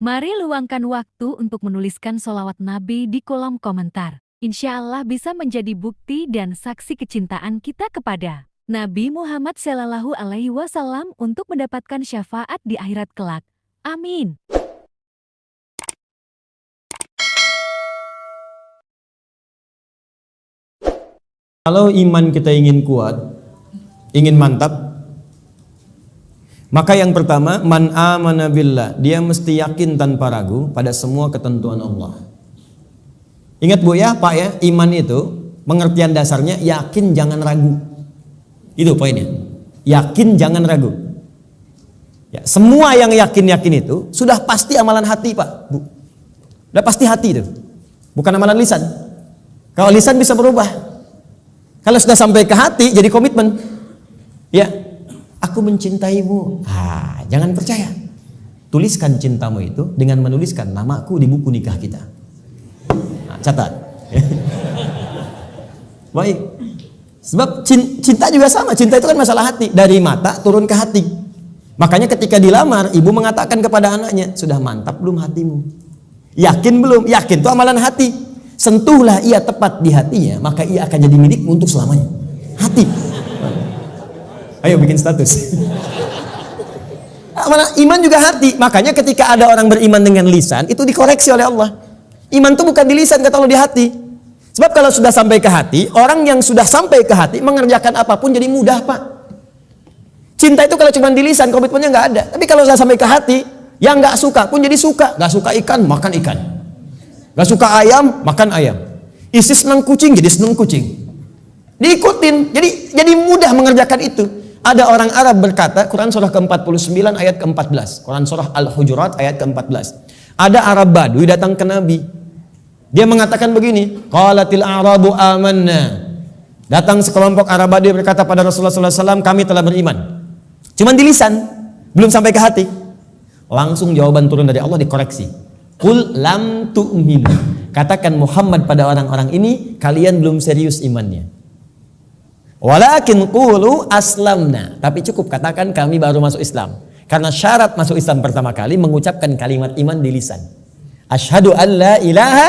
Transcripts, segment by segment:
Mari luangkan waktu untuk menuliskan sholawat Nabi di kolom komentar. Insya Allah bisa menjadi bukti dan saksi kecintaan kita kepada Nabi Muhammad Shallallahu Alaihi Wasallam untuk mendapatkan syafaat di akhirat kelak. Amin. Kalau iman kita ingin kuat, ingin mantap, maka yang pertama, man amana billah, dia mesti yakin tanpa ragu pada semua ketentuan Allah. Ingat Bu ya, Pak ya, iman itu pengertian dasarnya yakin jangan ragu. Itu poinnya. Yakin jangan ragu. Ya, semua yang yakin-yakin itu sudah pasti amalan hati, Pak, Bu. Sudah pasti hati itu. Bukan amalan lisan. Kalau lisan bisa berubah. Kalau sudah sampai ke hati jadi komitmen. Ya, aku mencintaimu. Jangan percaya. Tuliskan cintamu itu dengan menuliskan namaku di buku nikah kita. Catat. Baik. Sebab cinta juga sama. Cinta itu kan masalah hati. Dari mata turun ke hati. Makanya ketika dilamar, ibu mengatakan kepada anaknya, sudah mantap belum hatimu? Yakin belum? Yakin itu amalan hati. Sentuhlah ia tepat di hatinya, maka ia akan jadi milikmu untuk selamanya. Hati. Ayo bikin status. Iman juga hati. Makanya ketika ada orang beriman dengan lisan, itu dikoreksi oleh Allah. Iman itu bukan di lisan, kata Allah, di hati. Sebab kalau sudah sampai ke hati, orang yang sudah sampai ke hati mengerjakan apapun jadi mudah, Pak. Cinta itu kalau cuma di lisan, komitmennya nggak ada. Tapi kalau sudah sampai ke hati, yang nggak suka pun jadi suka. Nggak suka ikan, makan ikan. Nggak suka ayam, makan ayam. Istri senang kucing, jadi senang kucing. Diikutin, jadi mudah mengerjakan itu. Ada orang Arab berkata, Quran surah ke-49 ayat ke-14. Quran surah Al-Hujurat ayat ke-14. Ada Arab Badui datang ke Nabi. Dia mengatakan begini, qalatil a'rabu amanna. Datang sekelompok Arab Badui berkata pada Rasulullah SAW, kami telah beriman. Cuman di lisan, belum sampai ke hati. Langsung jawaban turun dari Allah dikoreksi. Qul lam tu'minu. Katakan Muhammad pada orang-orang ini, kalian belum serius imannya. Walakin qulu aslamna. Tapi cukup katakan kami baru masuk Islam. Karena syarat masuk Islam pertama kali mengucapkan kalimat iman di lisan. Asyhadu an la ilaha,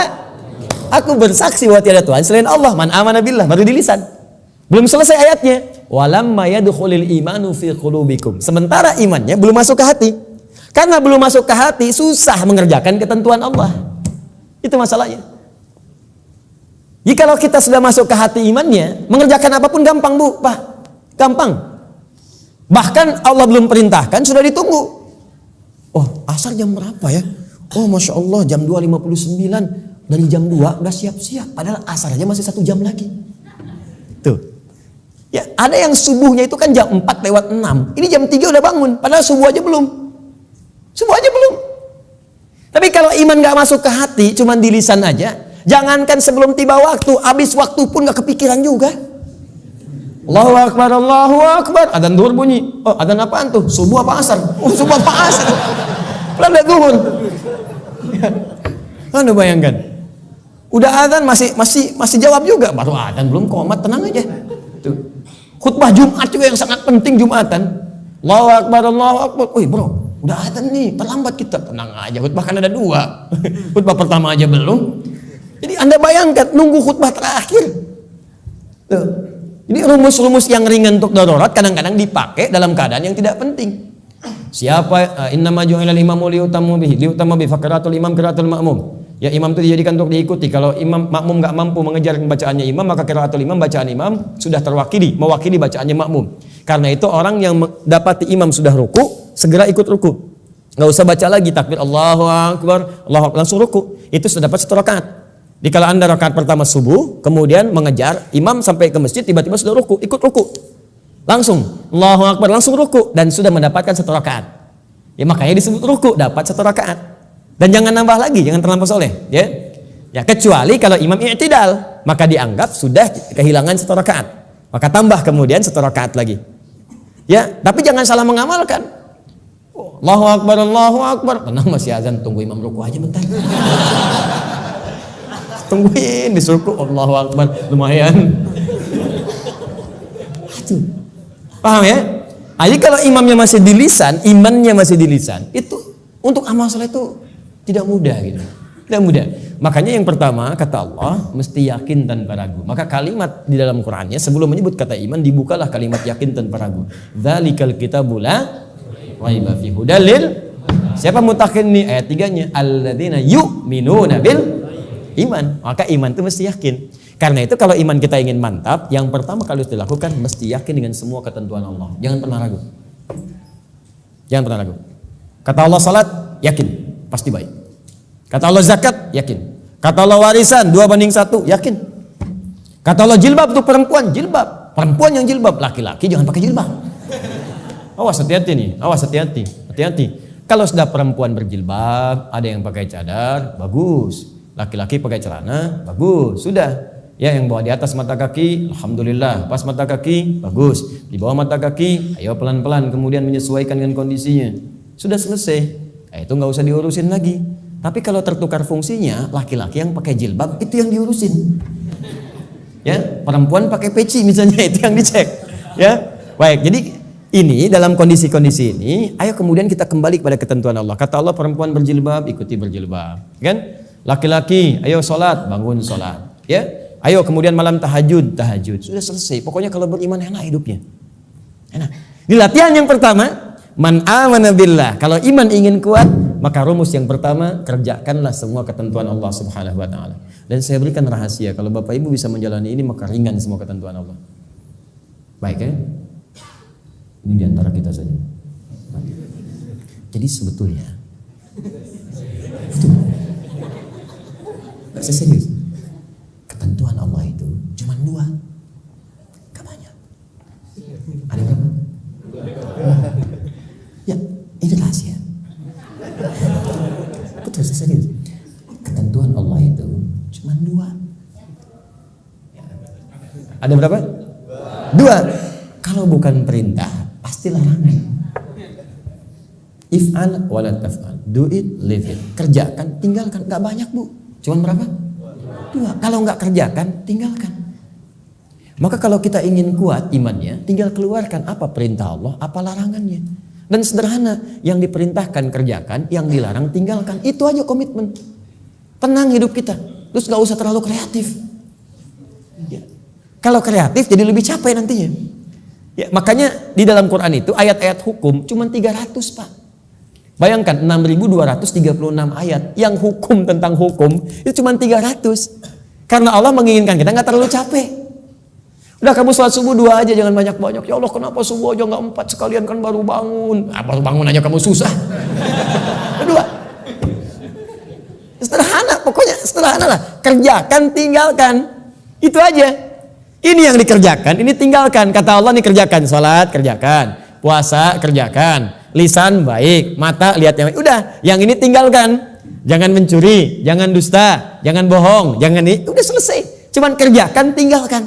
aku bersaksi bahwa tiada Tuhan selain Allah. Man amana billah, baru di lisan. Belum selesai ayatnya. Walamma yadkhulul imanu fi qulubikum. Sementara imannya belum masuk ke hati. Karena belum masuk ke hati, susah mengerjakan ketentuan Allah. Itu masalahnya. Jika kalau kita sudah masuk ke hati imannya, mengerjakan apapun gampang, Bu, Pak. Gampang. Bahkan Allah belum perintahkan, sudah ditunggu. Oh, asar jam berapa ya? Oh, Masya Allah, jam 2.59. Dari jam 2 udah siap-siap. Padahal asar aja masih 1 jam lagi. Tuh. Ya, ada yang subuhnya itu kan jam 4:06. Ini jam 3 udah bangun. Padahal subuh aja belum. Subuh aja belum. Tapi kalau iman gak masuk ke hati, cuman di lisan aja, jangankan sebelum tiba waktu, habis waktu pun gak kepikiran juga. Allahu Akbar, Allahu Akbar. Adzan zuhur bunyi. Oh, adzan apaan tuh? Subuh apa asar? Oh, subuh apa asar? Belum ada zuhur. Anda bayangkan. Udah adzan masih jawab juga. Baru adzan belum komat, tenang aja. Tuh. Khutbah Jumat juga yang sangat penting Jumatan. Allahu Akbar, Allahu Akbar. Wih, bro. Udah adzan nih, terlambat kita. Tenang aja, khutbah kan ada 2. Khutbah pertama aja belum. Jadi Anda bayangkan, nunggu khutbah terakhir. Tuh. Jadi rumus-rumus yang ringan untuk darurat kadang-kadang dipakai dalam keadaan yang tidak penting. Siapa innama ju'ilal imamu liutamu bihi faqiratul imam qiraatul ma'mum. Ya, imam itu dijadikan untuk diikuti. Kalau imam makmum nggak mampu mengejar bacaannya imam, maka qiraatul imam, bacaan imam sudah mewakili bacaannya makmum. Karena itu orang yang dapati imam sudah ruku, segera ikut ruku. Nggak usah baca lagi takbir Allahu Akbar, Allahu Akbar, langsung ruku. Itu sudah dapat 1 rakaat. Jadi kalau Anda rakaat pertama subuh, kemudian mengejar imam sampai ke masjid, tiba-tiba sudah ruku, ikut ruku. Langsung Allahu Akbar, langsung ruku dan sudah mendapatkan 1 rakaat. Ya, makanya disebut ruku, dapat 1 rakaat. Dan jangan nambah lagi, jangan terlampau soleh, ya. Ya, kecuali kalau imam i'tidal, maka dianggap sudah kehilangan 1 rakaat. Maka tambah kemudian 1 rakaat lagi. Ya, tapi jangan salah mengamalkan. Allahu Akbar, Allahu Akbar. Tenang, masih azan, tunggu imam ruku aja bentar. Tungguin disuruh Allahu Akbar, lumayan. Aduh. Paham ya? Jadi kalau imamnya masih di lisan, imannya masih di lisan, itu untuk amal soleh itu Tidak mudah gitu. Tidak mudah. Makanya yang pertama kata Allah mesti yakin tanpa ragu. Maka kalimat di dalam Qur'annya sebelum menyebut kata iman dibukalah kalimat yakin tanpa ragu. Dzalikal kitabul la raiba fihi hudal lil. Siapa mutakin nih ayat 3-nya? Alladzina yu'minuna bil iman. Maka iman itu mesti yakin. Karena itu kalau iman kita ingin mantap, yang pertama kali harus dilakukan mesti yakin dengan semua ketentuan Allah. Jangan pernah ragu. Jangan pernah ragu. Kata Allah salat, yakin, pasti baik. Kata Allah zakat, yakin. Kata Allah warisan 2:1, yakin. Kata Allah jilbab untuk perempuan, jilbab. Perempuan yang jilbab, laki-laki jangan pakai jilbab. Awas hati-hati nih, awas hati-hati. Hati-hati. Kalau sudah perempuan berjilbab, ada yang pakai cadar, bagus. Laki-laki pakai celana, bagus. Sudah. Ya, yang bawa di atas mata kaki, alhamdulillah. Pas mata kaki, bagus. Di bawah mata kaki, ayo pelan-pelan kemudian menyesuaikan dengan kondisinya. Sudah selesai. Itu nggak usah diurusin lagi. Tapi kalau tertukar fungsinya, laki-laki yang pakai jilbab itu yang diurusin. Ya, perempuan pakai peci misalnya itu yang dicek. Ya, baik. Jadi ini dalam kondisi-kondisi ini, ayo kemudian kita kembali kepada ketentuan Allah. Kata Allah perempuan berjilbab, ikuti berjilbab. Kan? Laki-laki, ayo sholat, bangun sholat. Ya, ayo kemudian malam tahajud, tahajud. Sudah selesai. Pokoknya kalau beriman enak hidupnya. Enak. Di latihan yang pertama, man amana billah. Kalau iman ingin kuat, maka rumus yang pertama, kerjakanlah semua ketentuan Allah Subhanahu wa taala. Dan saya berikan rahasia, kalau Bapak Ibu bisa menjalani ini maka ringan semua ketentuan Allah. Baik ya? Ini di antara kita saja. Jadi sebetulnya saya serius. Ketentuan Allah itu cuma 2. Gak banyak. Ada berapa? Ya, ini rahasia. Betul, saya serius. Ketentuan Allah itu cuma 2. Ada berapa? 2. Kalau bukan perintah, pasti larangan. If'al wa la taf'al. Do it, leave it. Kerjakan, tinggalkan. Gak banyak, Bu. Cuman berapa? 2. Kalau nggak kerjakan, tinggalkan. Maka kalau kita ingin kuat imannya, tinggal keluarkan apa perintah Allah, apa larangannya. Dan sederhana, yang diperintahkan kerjakan, yang dilarang tinggalkan. Itu aja komitmen. Tenang hidup kita. Terus nggak usah terlalu kreatif. Ya. Kalau kreatif jadi lebih capek nantinya. Ya, makanya di dalam Quran itu ayat-ayat hukum cuma 300, Pak. Bayangkan 6.236 ayat yang hukum tentang hukum itu cuma 300. Karena Allah menginginkan kita nggak terlalu capek. Udah kamu sholat subuh 2 aja, jangan banyak-banyak. Ya Allah kenapa subuh aja nggak 4 sekalian kan baru bangun. Baru bangun aja kamu susah. 2. Sederhana, pokoknya sederhana lah. Kerjakan, tinggalkan. Itu aja. Ini yang dikerjakan, ini tinggalkan. Kata Allah nih kerjakan, sholat kerjakan, puasa kerjakan. Lisan baik, mata lihat yang baik. Udah, yang ini tinggalkan. Jangan mencuri, jangan dusta, jangan bohong, jangan ini. Udah selesai. Cuman kerjakan, tinggalkan.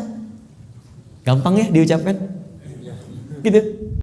Gampang ya diucapkan? Gitu.